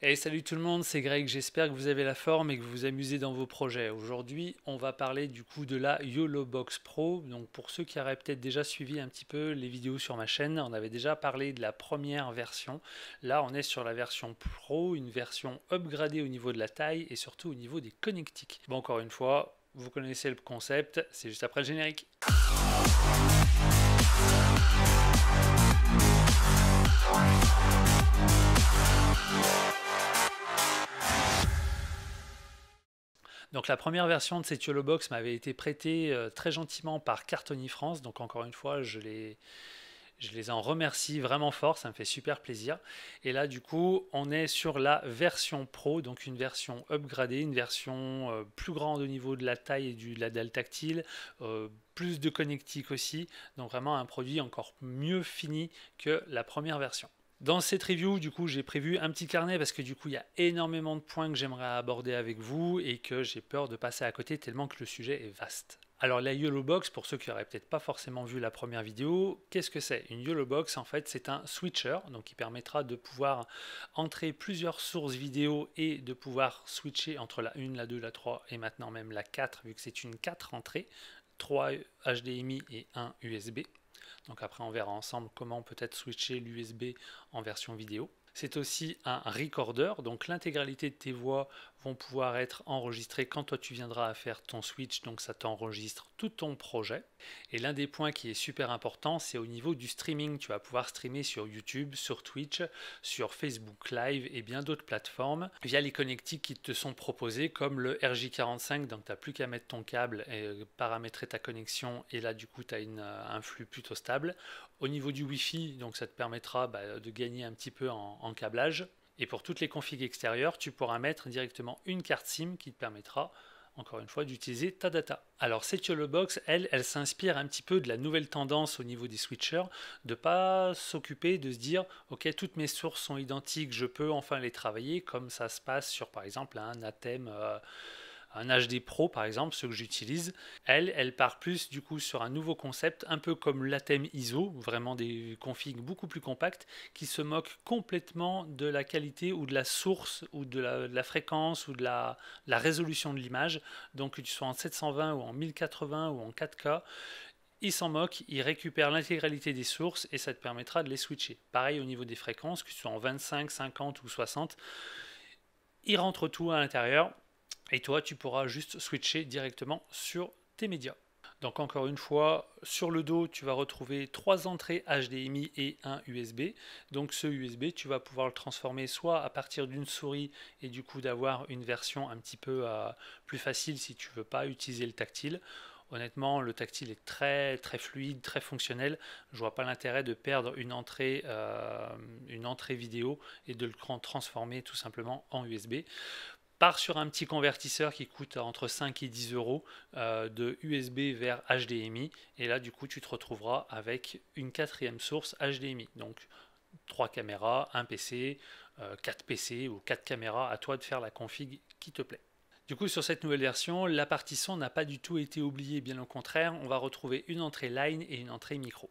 Hey, salut tout le monde, c'est Greg, j'espère que vous avez la forme et que vous vous amusez dans vos projets. Aujourd'hui, on va parler du coup de la YOLO Box Pro. Donc pour ceux qui auraient peut-être déjà suivi un petit peu les vidéos sur ma chaîne, on avait déjà parlé de la première version. Là, on est sur la version Pro, une version upgradée au niveau de la taille et surtout au niveau des connectiques. Bon, encore une fois, vous connaissez le concept, c'est juste après le générique. Donc la première version de cette YOLO Box m'avait été prêtée très gentiment par Cartoni France. Donc encore une fois, je les en remercie vraiment fort, ça me fait super plaisir. Et là, du coup, on est sur la version Pro, donc une version upgradée, une version plus grande au niveau de la taille et de la dalle tactile, plus de connectique aussi. Donc vraiment un produit encore mieux fini que la première version. Dans cette review, du coup, j'ai prévu un petit carnet parce que du coup, il y a énormément de points que j'aimerais aborder avec vous et que j'ai peur de passer à côté tellement que le sujet est vaste. Alors la YOLO Box, pour ceux qui n'auraient peut-être pas forcément vu la première vidéo, qu'est-ce que c'est? Une YOLO Box, en fait, c'est un switcher, donc qui permettra de pouvoir entrer plusieurs sources vidéo et de pouvoir switcher entre la 1, la 2, la 3 et maintenant même la 4, vu que c'est une 4 entrées, 3 HDMI et 1 USB. Donc après, on verra ensemble comment peut-être switcher l'USB en version vidéo. C'est aussi un recorder, donc l'intégralité de tes voix vont pouvoir être enregistrées quand toi tu viendras à faire ton switch, donc ça t'enregistre tout ton projet. Et l'un des points qui est super important, c'est au niveau du streaming. Tu vas pouvoir streamer sur YouTube, sur Twitch, sur Facebook Live et bien d'autres plateformes via les connectiques qui te sont proposés comme le RJ45, donc tu n'as plus qu'à mettre ton câble et paramétrer ta connexion et là du coup tu as un flux plutôt stable. Au niveau du Wi-Fi, donc ça te permettra de gagner un petit peu en câblage. Et pour toutes les configs extérieures, tu pourras mettre directement une carte SIM qui te permettra, encore une fois, d'utiliser ta data. Alors cette YOLO Box, elle s'inspire un petit peu de la nouvelle tendance au niveau des switchers, de pas s'occuper de se dire, ok, toutes mes sources sont identiques, je peux enfin les travailler, comme ça se passe sur par exemple un Atem. Un HD Pro par exemple, ce que j'utilise, elle part plus du coup sur un nouveau concept, un peu comme l'Atem ISO, vraiment des configs beaucoup plus compacts, qui se moquent complètement de la qualité ou de la source ou de la fréquence ou de la résolution de l'image. Donc que tu sois en 720 ou en 1080 ou en 4K, ils s'en moquent, ils récupèrent l'intégralité des sources et ça te permettra de les switcher. Pareil au niveau des fréquences, que ce soit en 25, 50 ou 60, ils rentrent tout à l'intérieur et toi, tu pourras juste switcher directement sur tes médias. Donc encore une fois, sur le dos, tu vas retrouver 3 entrées HDMI et un USB. Donc ce USB, tu vas pouvoir le transformer soit à partir d'une souris et du coup d'avoir une version un petit peu plus facile si tu ne veux pas utiliser le tactile. Honnêtement, le tactile est très très fluide, très fonctionnel. Je vois pas l'intérêt de perdre une entrée vidéo et de le transformer tout simplement en USB. Part sur un petit convertisseur qui coûte entre 5 et 10 euros de USB vers HDMI. Et là, du coup, tu te retrouveras avec une quatrième source HDMI. Donc, 3 caméras, un PC, 4 PC ou 4 caméras. À toi de faire la config qui te plaît. Du coup, sur cette nouvelle version, la partie son n'a pas du tout été oubliée. Bien au contraire, on va retrouver une entrée line et une entrée micro.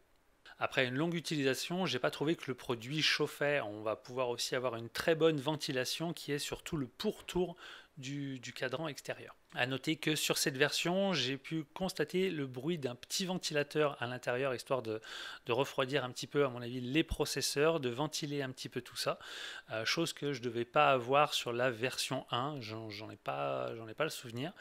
Après une longue utilisation, j'ai pas trouvé que le produit chauffait. On va pouvoir aussi avoir une très bonne ventilation qui est sur tout le pourtour du cadran extérieur. A noter que sur cette version, j'ai pu constater le bruit d'un petit ventilateur à l'intérieur, histoire de refroidir un petit peu, à mon avis, les processeurs, de ventiler un petit peu tout ça, chose que je ne devais pas avoir sur la version 1, j'en ai pas le souvenir,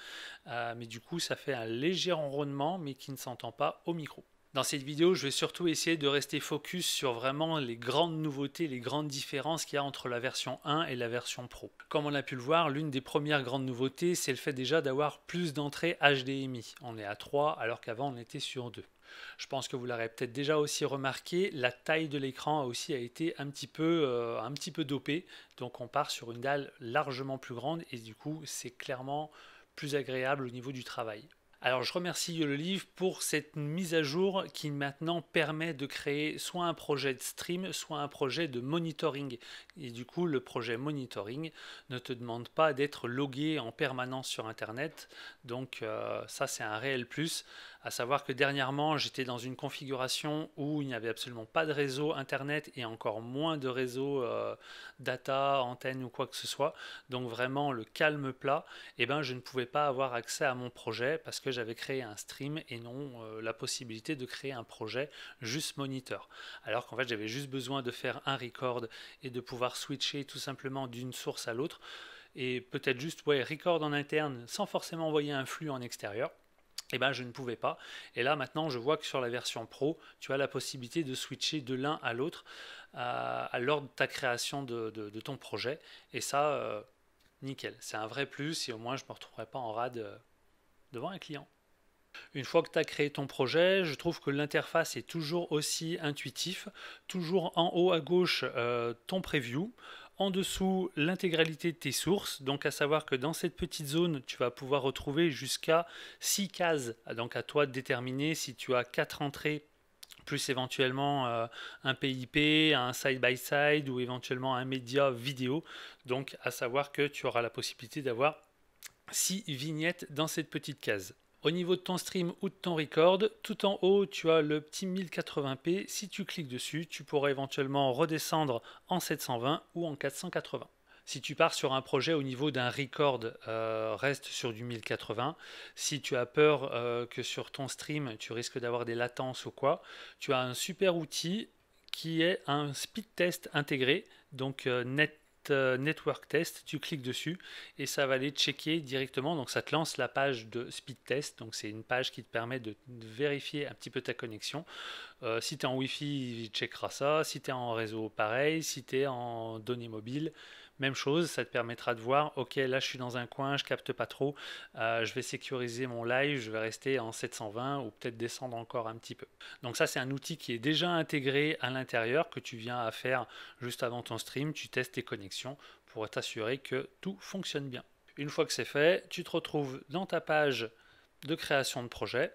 mais du coup ça fait un léger ronronnement, mais qui ne s'entend pas au micro. Dans cette vidéo, je vais surtout essayer de rester focus sur vraiment les grandes nouveautés, les grandes différences qu'il y a entre la version 1 et la version Pro. Comme on a pu le voir, l'une des premières grandes nouveautés, c'est le fait déjà d'avoir plus d'entrées HDMI. On est à 3 alors qu'avant on était sur 2. Je pense que vous l'aurez peut-être déjà aussi remarqué, la taille de l'écran aussi a été un petit peu dopée. Donc on part sur une dalle largement plus grande et du coup c'est clairement plus agréable au niveau du travail. Alors, je remercie YOLOLIVE pour cette mise à jour qui maintenant permet de créer soit un projet de stream, soit un projet de monitoring. Et du coup, le projet monitoring ne te demande pas d'être logué en permanence sur Internet. Donc, ça, c'est un réel plus. À savoir que dernièrement, j'étais dans une configuration où il n'y avait absolument pas de réseau Internet et encore moins de réseau data, antenne ou quoi que ce soit. Donc, vraiment, le calme plat. Eh ben, je ne pouvais pas avoir accès à mon projet parce que j'avais créé un stream et non la possibilité de créer un projet juste moniteur. Alors qu'en fait, j'avais juste besoin de faire un record et de pouvoir switcher tout simplement d'une source à l'autre et peut-être juste record en interne sans forcément envoyer un flux en extérieur. Et ben je ne pouvais pas. Et là maintenant je vois que sur la version pro, tu as la possibilité de switcher de l'un à l'autre lors de ta création de ton projet. Et ça, nickel. C'est un vrai plus et au moins je ne me retrouverai pas en rade devant un client. Une fois que tu as créé ton projet, je trouve que l'interface est toujours aussi intuitif. Toujours en haut à gauche, ton preview. En dessous, l'intégralité de tes sources. Donc, à savoir que dans cette petite zone, tu vas pouvoir retrouver jusqu'à 6 cases. Donc, à toi de déterminer si tu as 4 entrées plus éventuellement un PIP, un side-by-side ou éventuellement un média vidéo. Donc, à savoir que tu auras la possibilité d'avoir 6 vignettes dans cette petite case. Au niveau de ton stream ou de ton record, tout en haut, tu as le petit 1080p. Si tu cliques dessus, tu pourras éventuellement redescendre en 720 ou en 480. Si tu pars sur un projet au niveau d'un record, reste sur du 1080. Si tu as peur que sur ton stream, tu risques d'avoir des latences ou quoi, tu as un super outil qui est un speed test intégré, donc Network Test, tu cliques dessus et ça va aller checker directement. Donc ça te lance la page de speed test. Donc c'est une page qui te permet de vérifier un petit peu ta connexion. Si tu es en Wi-Fi, il checkera ça. Si tu es en réseau, pareil. Si tu es en données mobiles, même chose, ça te permettra de voir, ok, là je suis dans un coin, je capte pas trop, je vais sécuriser mon live, je vais rester en 720 ou peut-être descendre encore un petit peu. Donc ça c'est un outil qui est déjà intégré à l'intérieur, que tu viens à faire juste avant ton stream, tu testes tes connexions pour t'assurer que tout fonctionne bien. Une fois que c'est fait, tu te retrouves dans ta page de création de projet.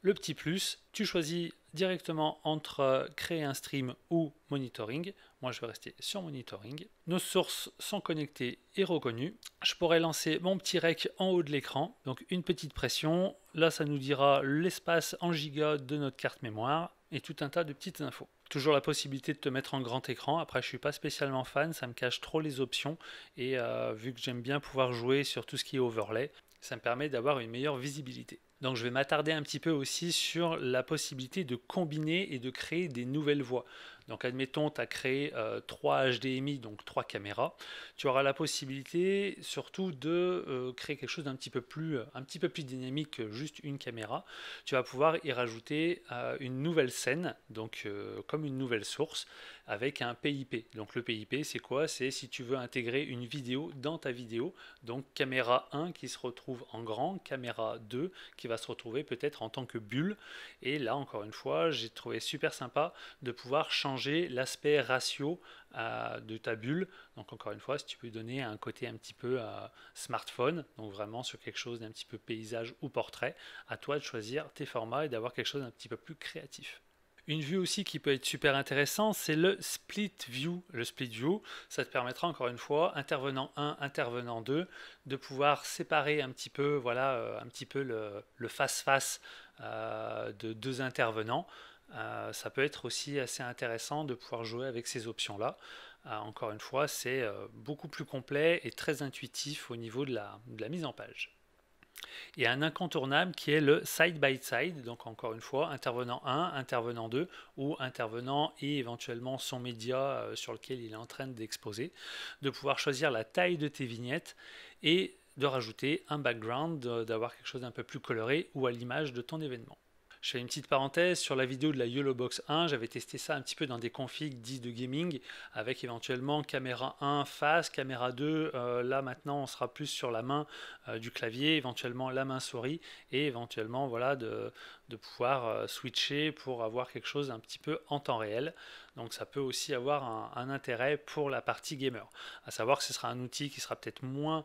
Le petit plus, tu choisis directement entre créer un stream ou monitoring. Moi, je vais rester sur monitoring. Nos sources sont connectées et reconnues. Je pourrais lancer mon petit rec en haut de l'écran. Donc, une petite pression. Là, ça nous dira l'espace en gigas de notre carte mémoire et tout un tas de petites infos. Toujours la possibilité de te mettre en grand écran. Après, je suis pas spécialement fan, ça me cache trop les options. Et vu que j'aime bien pouvoir jouer sur tout ce qui est overlay, ça me permet d'avoir une meilleure visibilité. Donc je vais m'attarder un petit peu aussi sur la possibilité de combiner et de créer des nouvelles voix. Donc admettons, tu as créé 3 HDMI, donc 3 caméras. Tu auras la possibilité surtout de créer quelque chose d'un petit peu plus dynamique que juste une caméra. Tu vas pouvoir y rajouter une nouvelle scène, donc comme une nouvelle source, avec un PIP. Donc le PIP, c'est quoi? C'est si tu veux intégrer une vidéo dans ta vidéo. Donc caméra 1 qui se retrouve en grand, caméra 2 qui va se retrouver peut-être en tant que bulle. Et là, encore une fois, j'ai trouvé super sympa de pouvoir changer l'aspect ratio de ta bulle. Donc encore une fois, si tu peux donner un côté un petit peu smartphone, donc vraiment sur quelque chose d'un petit peu paysage ou portrait, à toi de choisir tes formats et d'avoir quelque chose d'un petit peu plus créatif. Une vue aussi qui peut être super intéressante, c'est le split view. Le split view, ça te permettra encore une fois, intervenant 1, intervenant 2, de pouvoir séparer un petit peu, voilà, un petit peu le face-face de deux intervenants. Ça peut être aussi assez intéressant de pouvoir jouer avec ces options-là. Encore une fois, c'est beaucoup plus complet et très intuitif au niveau de la mise en page. Il y a un incontournable qui est le side-by-side, donc encore une fois, intervenant 1, intervenant 2, ou intervenant et éventuellement son média sur lequel il est en train d'exposer, de pouvoir choisir la taille de tes vignettes et de rajouter un background, d'avoir quelque chose d'un peu plus coloré ou à l'image de ton événement. Je fais une petite parenthèse sur la vidéo de la YOLOBOX 1, j'avais testé ça un petit peu dans des configs dits de gaming, avec éventuellement caméra 1 face, caméra 2, là maintenant on sera plus sur la main du clavier, éventuellement la main souris, et éventuellement voilà de pouvoir switcher pour avoir quelque chose un petit peu en temps réel. Donc ça peut aussi avoir un intérêt pour la partie gamer. À savoir que ce sera un outil qui sera peut-être moins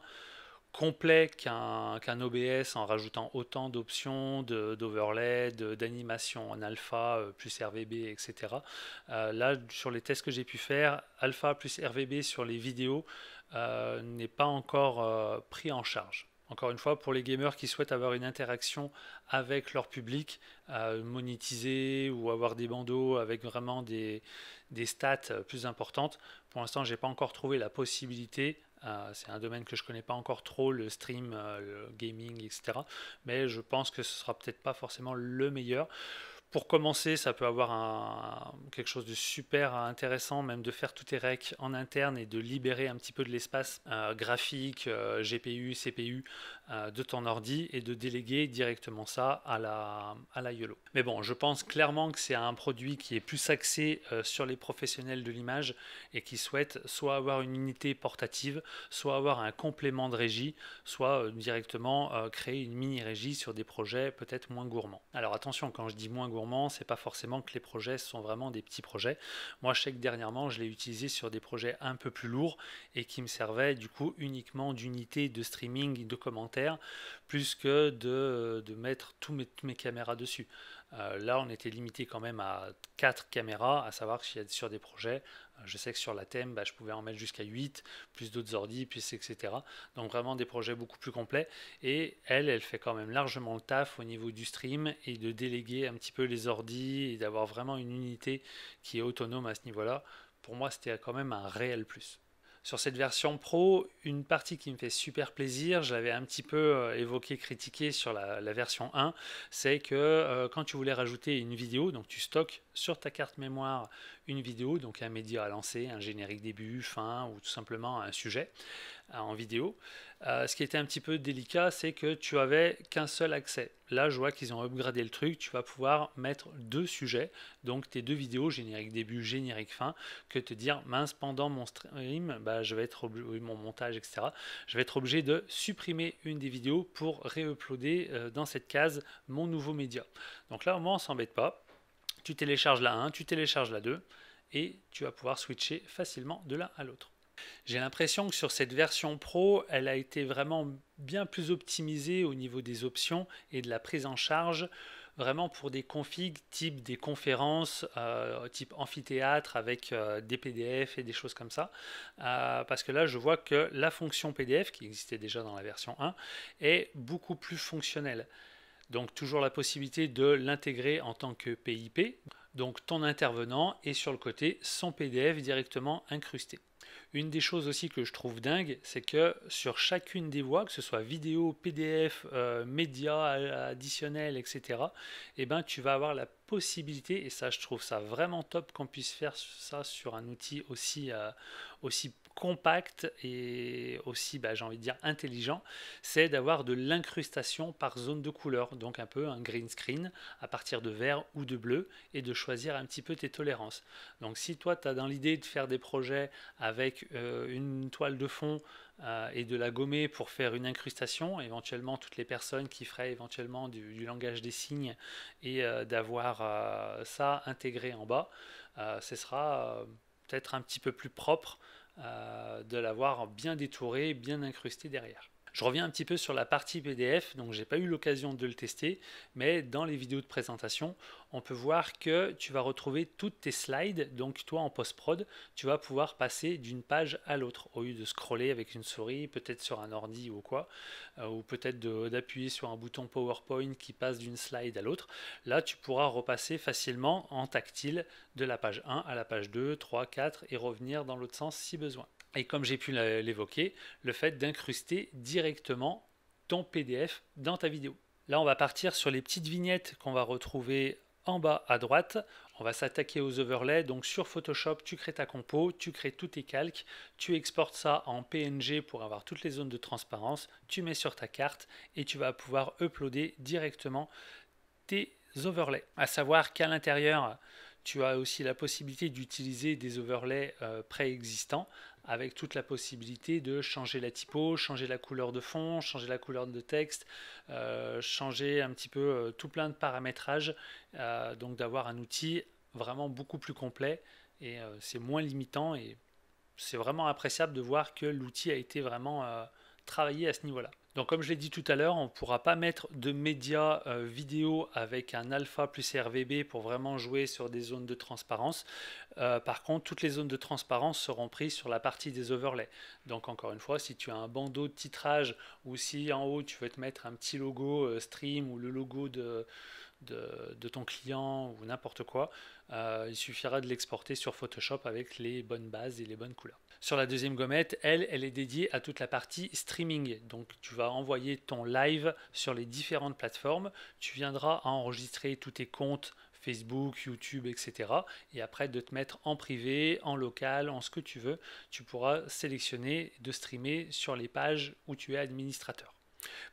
complet qu'un OBS en rajoutant autant d'options, d'overlay, d'animation en alpha plus RVB, etc. Là, sur les tests que j'ai pu faire, alpha plus RVB sur les vidéos n'est pas encore pris en charge. Encore une fois, pour les gamers qui souhaitent avoir une interaction avec leur public, monétiser ou avoir des bandeaux avec vraiment des stats plus importantes, pour l'instant, j'ai pas encore trouvé la possibilité. C'est un domaine que je connais pas encore trop, le stream, le gaming, etc. Mais je pense que ce sera peut-être pas forcément le meilleur. Pour commencer, ça peut avoir quelque chose de super intéressant, même de faire tous tes recs en interne et de libérer un petit peu de l'espace graphique, GPU, CPU de ton ordi et de déléguer directement ça à la YOLO. Mais bon, je pense clairement que c'est un produit qui est plus axé sur les professionnels de l'image et qui souhaitent soit avoir une unité portative, soit avoir un complément de régie, soit directement créer une mini régie sur des projets peut-être moins gourmands. Alors attention, quand je dis moins gourmands, c'est pas forcément que les projets sont vraiment des petits projets. Moi, je sais que dernièrement, je l'ai utilisé sur des projets un peu plus lourds et qui me servaient du coup uniquement d'unité de streaming, de commentaires, plus que de mettre toutes mes caméras dessus. Là, on était limité quand même à 4 caméras, à savoir que sur des projets, je sais que sur la thème, je pouvais en mettre jusqu'à 8, plus d'autres ordi, plus etc. Donc vraiment des projets beaucoup plus complets. Et elle fait quand même largement le taf au niveau du stream et de déléguer un petit peu les ordis et d'avoir vraiment une unité qui est autonome à ce niveau-là. Pour moi, c'était quand même un réel plus. Sur cette version Pro, une partie qui me fait super plaisir, je l'avais un petit peu évoqué, critiqué sur la version 1, c'est que quand tu voulais rajouter une vidéo, donc tu stockes sur ta carte mémoire une vidéo, donc un média à lancer, un générique début, fin, ou tout simplement un sujet en vidéo. Ce qui était un petit peu délicat, c'est que tu avais qu'un seul accès. Là, je vois qu'ils ont upgradé le truc, tu vas pouvoir mettre 2 sujets, donc tes 2 vidéos, générique début, générique fin, que te dire, mince, pendant mon stream, je vais être obligé, mon montage, etc., je vais être obligé de supprimer une des vidéos pour réuploader dans cette case mon nouveau média. Donc là, au moins, on s'embête pas. Tu télécharges la 1, tu télécharges la 2, et tu vas pouvoir switcher facilement de l'un à l'autre. J'ai l'impression que sur cette version Pro, elle a été vraiment bien plus optimisée au niveau des options et de la prise en charge, vraiment pour des configs type des conférences, type amphithéâtre avec des PDF et des choses comme ça. Parce que là, je vois que la fonction PDF, qui existait déjà dans la version 1, est beaucoup plus fonctionnelle. Donc toujours la possibilité de l'intégrer en tant que PIP. Donc ton intervenant est sur le côté son PDF directement incrusté. Une des choses aussi que je trouve dingue, c'est que sur chacune des voix, que ce soit vidéo, PDF, médias additionnels, etc., tu vas avoir la possibilité, et ça je trouve ça vraiment top qu'on puisse faire ça sur un outil aussi compact et aussi, j'ai envie de dire, intelligent, c'est d'avoir de l'incrustation par zone de couleur, donc un peu un green screen à partir de vert ou de bleu, et de choisir un petit peu tes tolérances. Donc si toi tu as dans l'idée de faire des projets avec une toile de fond et de la gommer pour faire une incrustation, éventuellement toutes les personnes qui feraient éventuellement du langage des signes et d'avoir ça intégré en bas, ce sera peut-être un petit peu plus propre de l'avoir bien détouré, bien incrusté derrière. Je reviens un petit peu sur la partie PDF, donc j'ai pas eu l'occasion de le tester, mais dans les vidéos de présentation, on peut voir que tu vas retrouver toutes tes slides, donc toi en post-prod, tu vas pouvoir passer d'une page à l'autre, au lieu de scroller avec une souris, peut-être sur un ordi ou quoi, ou peut-être d'appuyer sur un bouton PowerPoint qui passe d'une slide à l'autre. Là, tu pourras repasser facilement en tactile de la page 1 à la page 2, 3, 4 et revenir dans l'autre sens si besoin. Et comme j'ai pu l'évoquer, le fait d'incruster directement ton PDF dans ta vidéo. Là, on va partir sur les petites vignettes qu'on va retrouver en bas à droite. On va s'attaquer aux overlays. Donc sur Photoshop, tu crées ta compo, tu crées tous tes calques, tu exportes ça en PNG pour avoir toutes les zones de transparence, tu mets sur ta carte et tu vas pouvoir uploader directement tes overlays. À savoir qu'à l'intérieur, tu as aussi la possibilité d'utiliser des overlays préexistants avec toute la possibilité de changer la typo, changer la couleur de fond, changer la couleur de texte, changer un petit peu tout plein de paramétrages, donc d'avoir un outil vraiment beaucoup plus complet et c'est moins limitant et c'est vraiment appréciable de voir que l'outil a été vraiment travailler à ce niveau-là. Donc comme je l'ai dit tout à l'heure, on ne pourra pas mettre de médias vidéo avec un alpha plus RVB pour vraiment jouer sur des zones de transparence. Par contre, toutes les zones de transparence seront prises sur la partie des overlays. Donc encore une fois, si tu as un bandeau de titrage ou si en haut tu veux te mettre un petit logo stream ou le logo de ton client ou n'importe quoi, il suffira de l'exporter sur Photoshop avec les bonnes bases et les bonnes couleurs. Sur la deuxième gommette, elle est dédiée à toute la partie streaming. Donc tu vas envoyer ton live sur les différentes plateformes. Tu viendras à enregistrer tous tes comptes Facebook, YouTube, etc. Et après de te mettre en privé, en local, en ce que tu veux, tu pourras sélectionner de streamer sur les pages où tu es administrateur.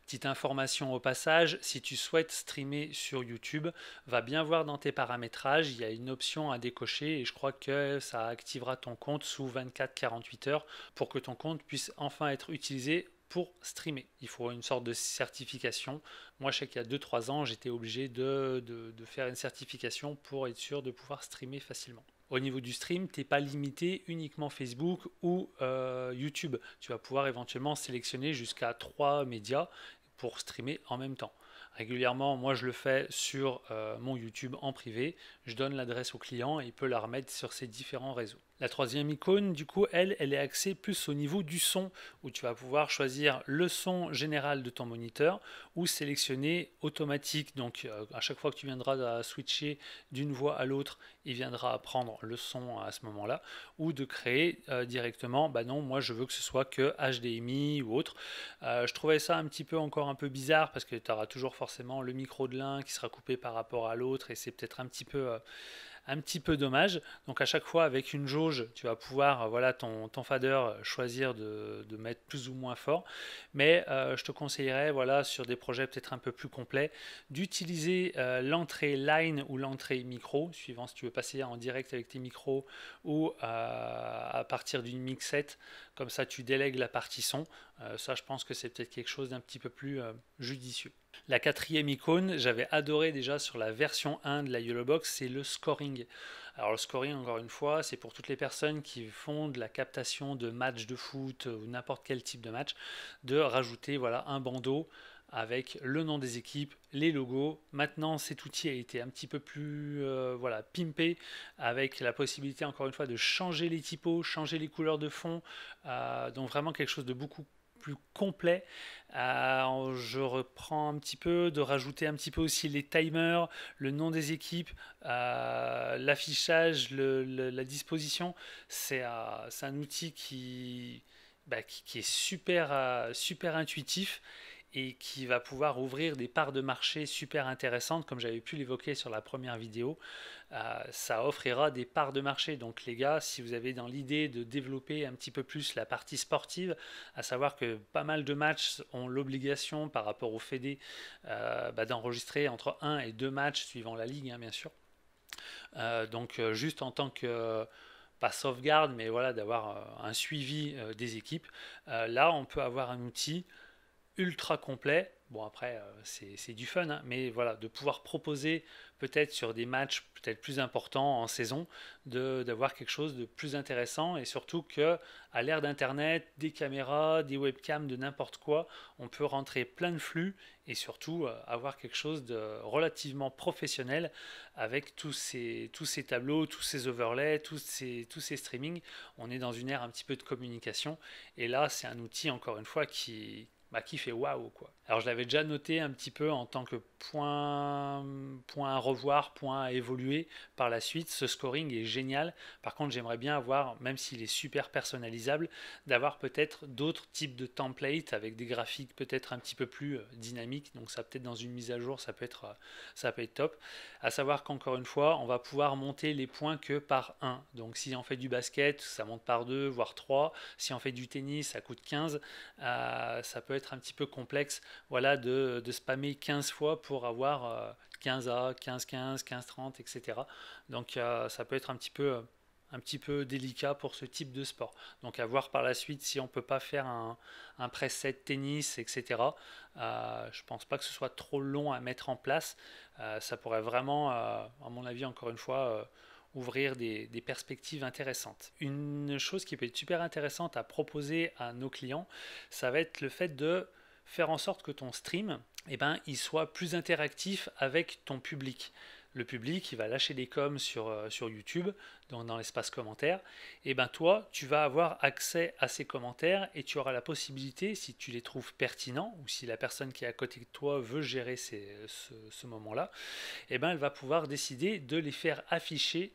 Petite information au passage, si tu souhaites streamer sur YouTube, va bien voir dans tes paramétrages, il y a une option à décocher et je crois que ça activera ton compte sous 24-48 heures pour que ton compte puisse enfin être utilisé pour streamer. Il faut une sorte de certification. Moi, je sais qu'il y a 2-3 ans, j'étais obligé de faire une certification pour être sûr de pouvoir streamer facilement. Au niveau du stream, tu n'es pas limité uniquement Facebook ou YouTube. Tu vas pouvoir éventuellement sélectionner jusqu'à 3 médias pour streamer en même temps. Régulièrement, moi je le fais sur mon YouTube en privé. Je donne l'adresse au client et il peut la remettre sur ses différents réseaux. La troisième icône, du coup, elle est axée plus au niveau du son, où tu vas pouvoir choisir le son général de ton moniteur ou sélectionner automatique. Donc, à chaque fois que tu viendras à switcher d'une voix à l'autre, il viendra prendre le son à ce moment-là, ou de créer directement, bah non, moi je veux que ce soit que HDMI ou autre. Je trouvais ça un petit peu encore un peu bizarre parce que tu auras toujours forcément le micro de l'un qui sera coupé par rapport à l'autre et c'est peut-être un petit peu dommage. Donc à chaque fois avec une jauge, tu vas pouvoir voilà ton fader choisir de mettre plus ou moins fort. Mais je te conseillerais voilà sur des projets peut-être un peu plus complets d'utiliser l'entrée line ou l'entrée micro, suivant si tu veux passer en direct avec tes micros ou à partir d'une mixette. Comme ça tu délègues la partie son. Ça je pense que c'est peut-être quelque chose d'un petit peu plus judicieux. La quatrième icône, j'avais adoré déjà sur la version 1 de la Yellow Box, c'est le scoring. Alors le scoring, encore une fois, c'est pour toutes les personnes qui font de la captation de matchs de foot ou n'importe quel type de match, de rajouter voilà, un bandeau avec le nom des équipes, les logos. Maintenant, cet outil a été un petit peu plus voilà, pimpé avec la possibilité, encore une fois, de changer les typos, changer les couleurs de fond. Donc vraiment quelque chose de beaucoup plus complet. Je reprends un petit peu, de rajouter un petit peu aussi les timers, le nom des équipes, l'affichage, la disposition. C'est un outil qui est super intuitif et qui va pouvoir ouvrir des parts de marché super intéressantes, comme j'avais pu l'évoquer sur la première vidéo. Ça offrira des parts de marché. Donc les gars, si vous avez dans l'idée de développer un petit peu plus la partie sportive, à savoir que pas mal de matchs ont l'obligation par rapport au fédé d'enregistrer entre 1 et 2 matchs suivant la ligue, hein, bien sûr. Donc juste en tant que pas sauvegarde, mais voilà, d'avoir un suivi des équipes. Là, on peut avoir un outil ultra complet. Bon, après, c'est du fun, hein, mais voilà, de pouvoir proposer peut-être sur des matchs peut-être plus importants en saison, d'avoir quelque chose de plus intéressant et surtout que à l'ère d'Internet, des caméras, des webcams, de n'importe quoi, on peut rentrer plein de flux et surtout avoir quelque chose de relativement professionnel avec tous ces tableaux, tous ces overlays, tous ces streamings. On est dans une ère un petit peu de communication et là, c'est un outil, encore une fois, qui fait waouh quoi. Alors je l'avais déjà noté un petit peu en tant que point à revoir, point à évoluer par la suite. Ce scoring est génial. Par contre, j'aimerais bien avoir, même s'il est super personnalisable, d'avoir peut-être d'autres types de templates avec des graphiques peut-être un petit peu plus dynamiques. Donc ça peut-être dans une mise à jour, ça peut être top. À savoir qu'encore une fois, on va pouvoir monter les points que par 1. Donc si on fait du basket, ça monte par 2, voire 3. Si on fait du tennis, ça coûte 15. Ça peut être un petit peu complexe voilà, de spammer 15 fois pour avoir 15A, 15-15, 15-30, etc. Donc ça peut être un petit peu délicat pour ce type de sport. Donc à voir par la suite si on ne peut pas faire un preset tennis, etc. Je ne pense pas que ce soit trop long à mettre en place. Ça pourrait vraiment, à mon avis, encore une fois, ouvrir des perspectives intéressantes. Une chose qui peut être super intéressante à proposer à nos clients, ça va être le fait de faire en sorte que ton stream, eh ben, il soit plus interactif avec ton public. Le public, il va lâcher des coms sur YouTube, dans l'espace commentaire. Et ben toi, tu vas avoir accès à ces commentaires et tu auras la possibilité, si tu les trouves pertinents ou si la personne qui est à côté de toi veut gérer ce moment-là, et ben elle va pouvoir décider de les faire afficher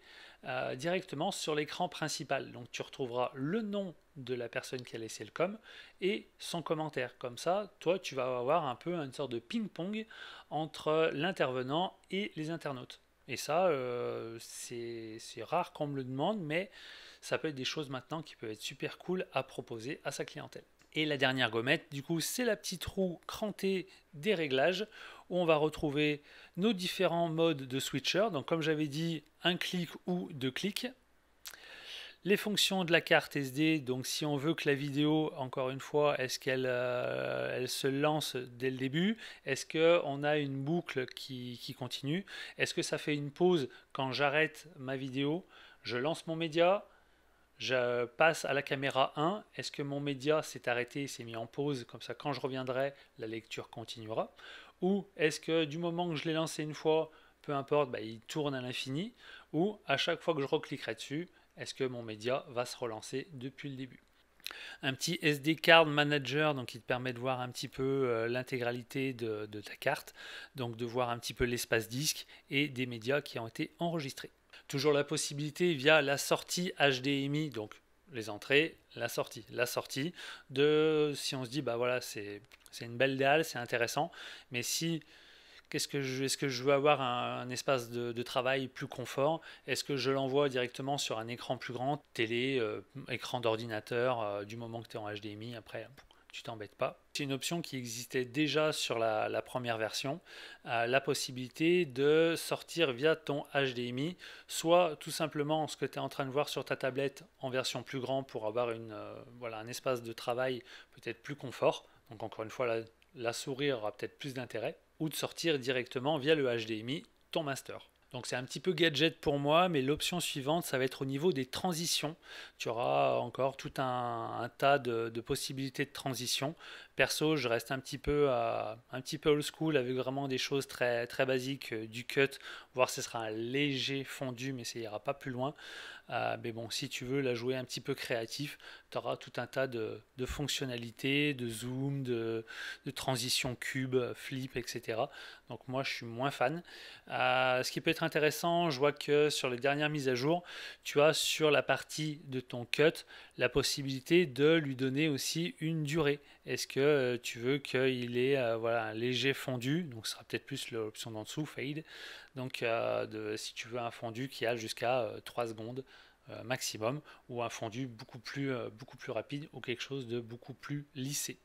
directement sur l'écran principal. Donc tu retrouveras le nom de la personne qui a laissé le com et son commentaire. Comme ça, toi, tu vas avoir un peu une sorte de ping-pong entre l'intervenant et les internautes. Et ça, c'est rare qu'on me le demande, mais ça peut être des choses maintenant qui peuvent être super cool à proposer à sa clientèle. Et la dernière gommette, du coup, c'est la petite roue crantée des réglages où on va retrouver nos différents modes de switcher. Donc, comme j'avais dit, un clic ou deux clics. Les fonctions de la carte SD, donc si on veut que la vidéo, encore une fois, est-ce qu'elle elle se lance dès le début? Est-ce qu'on a une boucle qui continue? Est-ce que ça fait une pause quand j'arrête ma vidéo? Je lance mon média, je passe à la caméra 1. Est-ce que mon média s'est arrêté, s'est mis en pause? Comme ça, quand je reviendrai, la lecture continuera. Ou est-ce que du moment que je l'ai lancé une fois, peu importe, bah, il tourne à l'infini? Ou à chaque fois que je recliquerai dessus, est-ce que mon média va se relancer depuis le début? Un petit SD Card Manager, donc qui te permet de voir un petit peu l'intégralité de ta carte, donc de voir un petit peu l'espace disque et des médias qui ont été enregistrés. Toujours la possibilité via la sortie HDMI, donc les entrées, la sortie de, si on se dit bah voilà, c'est une belle dalle, c'est intéressant, mais si est-ce que je veux avoir un espace de travail plus confort? Est-ce que je l'envoie directement sur un écran plus grand, télé, écran d'ordinateur, du moment que tu es en HDMI, après tu t'embêtes pas. C'est une option qui existait déjà sur la première version, la possibilité de sortir via ton HDMI, soit tout simplement ce que tu es en train de voir sur ta tablette en version plus grand pour avoir voilà, un espace de travail peut-être plus confort. Donc encore une fois, la souris aura peut-être plus d'intérêt, ou de sortir directement via le HDMI ton master. Donc c'est un petit peu gadget pour moi, mais l'option suivante, ça va être au niveau des transitions. Tu auras encore tout un tas de possibilités de transition. Perso, je reste un petit peu old school avec vraiment des choses très, très basiques, du cut, voire ce sera un léger fondu, mais ça ira pas plus loin. Mais bon, si tu veux la jouer un petit peu créatif, tu auras tout un tas de fonctionnalités, de zoom, de transition cube, flip, etc. Donc moi, je suis moins fan. Ce qui peut être intéressant, je vois que sur les dernières mises à jour, tu as sur la partie de ton cut la possibilité de lui donner aussi une durée. Est-ce que tu veux qu'il ait voilà, un léger fondu, donc ce sera peut-être plus l'option d'en dessous, fade. Donc si tu veux un fondu qui a jusqu'à 3 secondes maximum, ou un fondu beaucoup plus rapide, ou quelque chose de beaucoup plus lissé.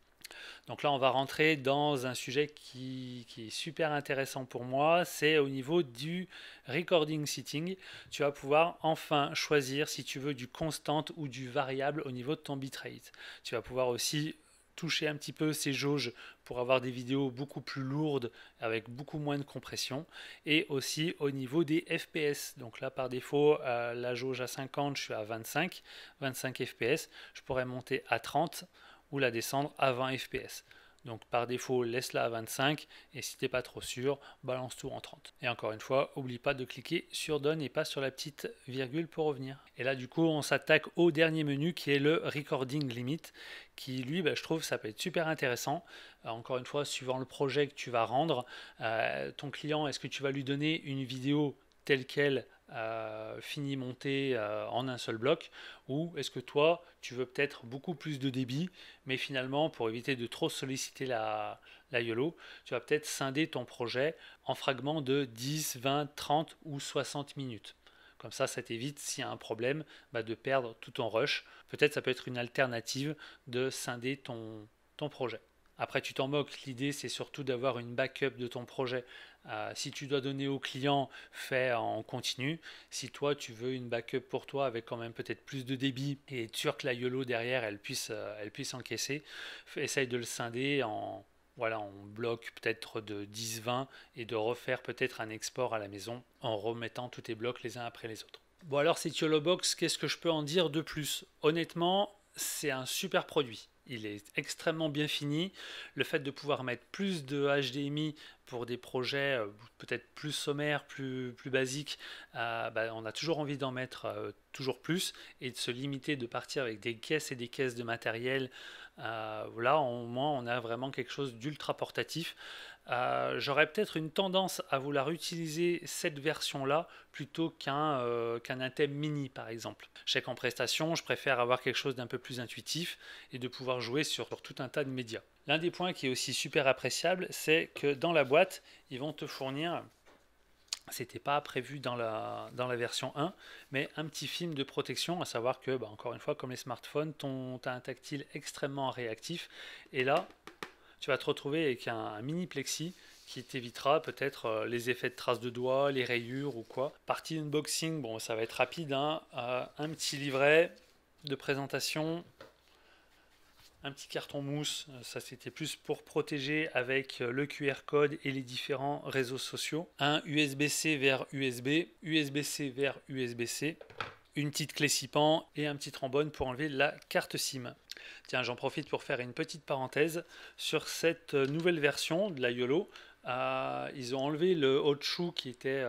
Donc là, on va rentrer dans un sujet qui est super intéressant pour moi, c'est au niveau du recording setting. Tu vas pouvoir enfin choisir si tu veux du constant ou du variable au niveau de ton bitrate. Tu vas pouvoir aussi toucher un petit peu ces jauges pour avoir des vidéos beaucoup plus lourdes avec beaucoup moins de compression, et aussi au niveau des FPS. Donc là, par défaut, la jauge à 50, je suis à 25 FPS. Je pourrais monter à 30 ou la descendre à 20 fps. Donc par défaut, laisse-la à 25, et si t'es pas trop sûr, balance tout en 30. Et encore une fois, oublie pas de cliquer sur Done et pas sur la petite virgule pour revenir. Et là du coup, on s'attaque au dernier menu qui est le Recording Limit, qui lui, je trouve, ça peut être super intéressant. Encore une fois, suivant le projet que tu vas rendre, ton client, est-ce que tu vas lui donner une vidéo telle qu'elle, fini montée en un seul bloc, ou est-ce que toi tu veux peut-être beaucoup plus de débit, mais finalement pour éviter de trop solliciter la YOLO, tu vas peut-être scinder ton projet en fragments de 10, 20, 30 ou 60 minutes. Comme ça t'évite, s'il y a un problème, de perdre tout ton rush. Peut-être ça peut être une alternative de scinder ton projet. Après, tu t'en moques, l'idée c'est surtout d'avoir une backup de ton projet. Si tu dois donner au client, fais en continu. Si toi tu veux une backup pour toi avec quand même peut-être plus de débit et être sûr que la YOLO derrière elle puisse encaisser, essaye de le scinder en bloc peut-être de 10-20 et de refaire peut-être un export à la maison en remettant tous tes blocs les uns après les autres. Bon alors c'est YOLOBOX, qu'est-ce que je peux en dire de plus? Honnêtement, c'est un super produit. Il est extrêmement bien fini. Le fait de pouvoir mettre plus de HDMI pour des projets peut-être plus sommaires, plus basiques, bah, on a toujours envie d'en mettre toujours plus et de se limiter, de partir avec des caisses et des caisses de matériel. Là, au moins, on a vraiment quelque chose d'ultra portatif. J'aurais peut-être une tendance à vouloir utiliser cette version-là plutôt qu'un Item Mini par exemple. Je sais qu'en prestation, je préfère avoir quelque chose d'un peu plus intuitif et de pouvoir jouer sur tout un tas de médias. L'un des points qui est aussi super appréciable, c'est que dans la boîte, ils vont te fournir, c'était pas prévu dans la version 1, mais un petit film de protection, à savoir que, bah, encore une fois, comme les smartphones, tu as un tactile extrêmement réactif, et là, tu vas te retrouver avec un mini plexi qui t'évitera peut-être les effets de traces de doigts, les rayures ou quoi. Partie unboxing, bon, ça va être rapide, hein. Un petit livret de présentation, un petit carton mousse, ça c'était plus pour protéger avec le QR code et les différents réseaux sociaux. Un USB-C vers USB, USB-C vers USB-C, une petite clé SIPAN et un petit trombone pour enlever la carte SIM. Tiens, j'en profite pour faire une petite parenthèse sur cette nouvelle version de la YOLO. Ils ont enlevé le hot shoe qui était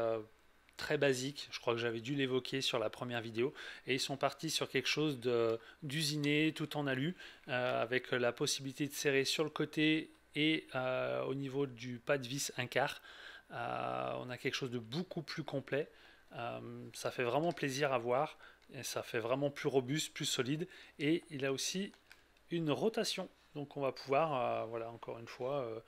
très basique, je crois que j'avais dû l'évoquer sur la première vidéo, et ils sont partis sur quelque chose d'usiné, tout en alu, avec la possibilité de serrer sur le côté et au niveau du pas de vis un quart. On a quelque chose de beaucoup plus complet. Ça fait vraiment plaisir à voir, et ça fait vraiment plus robuste, plus solide, et il a aussi une rotation. Donc on va pouvoir, voilà, encore une fois,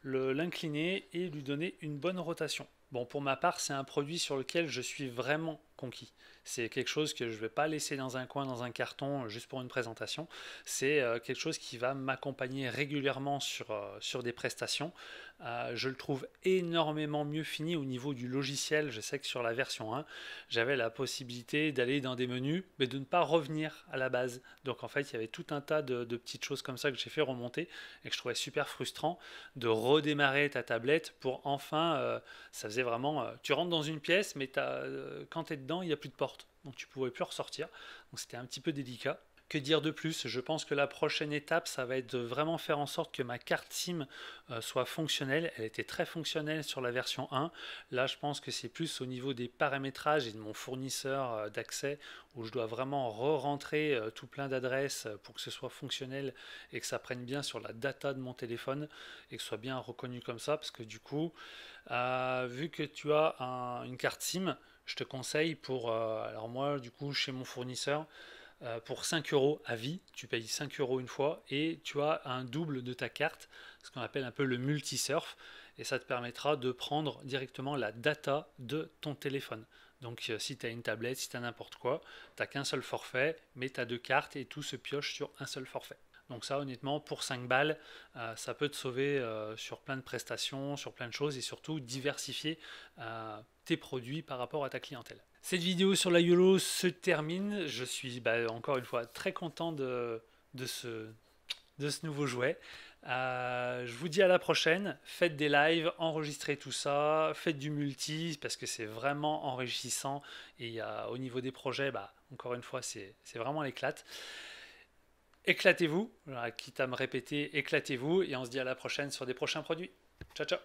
l'incliner et lui donner une bonne rotation. Bon, pour ma part, c'est un produit sur lequel je suis vraiment conquis. C'est quelque chose que je ne vais pas laisser dans un coin, dans un carton, juste pour une présentation. C'est quelque chose qui va m'accompagner régulièrement sur des prestations. Je le trouve énormément mieux fini au niveau du logiciel. Je sais que sur la version 1, j'avais la possibilité d'aller dans des menus, mais de ne pas revenir à la base. Donc en fait, il y avait tout un tas de petites choses comme ça que j'ai fait remonter et que je trouvais super frustrant de redémarrer ta tablette pour enfin, ça faisait vraiment, tu rentres dans une pièce, mais quand tu es dedans, il n'y a plus de porte. Donc tu ne pouvais plus ressortir. Donc c'était un petit peu délicat. Que dire de plus? Je pense que la prochaine étape, ça va être de vraiment faire en sorte que ma carte SIM soit fonctionnelle. Elle était très fonctionnelle sur la version 1. Là, je pense que c'est plus au niveau des paramétrages et de mon fournisseur d'accès où je dois vraiment re-rentrer tout plein d'adresses pour que ce soit fonctionnel et que ça prenne bien sur la data de mon téléphone et que ce soit bien reconnu comme ça. Parce que du coup, vu que tu as une carte SIM, je te conseille alors moi, du coup, chez mon fournisseur, pour 5 euros à vie, tu payes 5 euros une fois et tu as un double de ta carte, ce qu'on appelle un peu le multisurf, et ça te permettra de prendre directement la data de ton téléphone. Donc si tu as une tablette, si tu as n'importe quoi, tu n'as qu'un seul forfait, mais tu as deux cartes et tout se pioche sur un seul forfait. Donc ça, honnêtement, pour 5 balles, ça peut te sauver sur plein de prestations, sur plein de choses et surtout diversifier tes produits par rapport à ta clientèle. Cette vidéo sur la YOLO se termine. Je suis encore une fois très content de ce, de ce nouveau jouet. Je vous dis à la prochaine. Faites des lives, enregistrez tout ça, faites du multi parce que c'est vraiment enrichissant et au niveau des projets, encore une fois, c'est vraiment l'éclate. Éclatez-vous, quitte à me répéter, éclatez-vous et on se dit à la prochaine sur des prochains produits. Ciao ciao.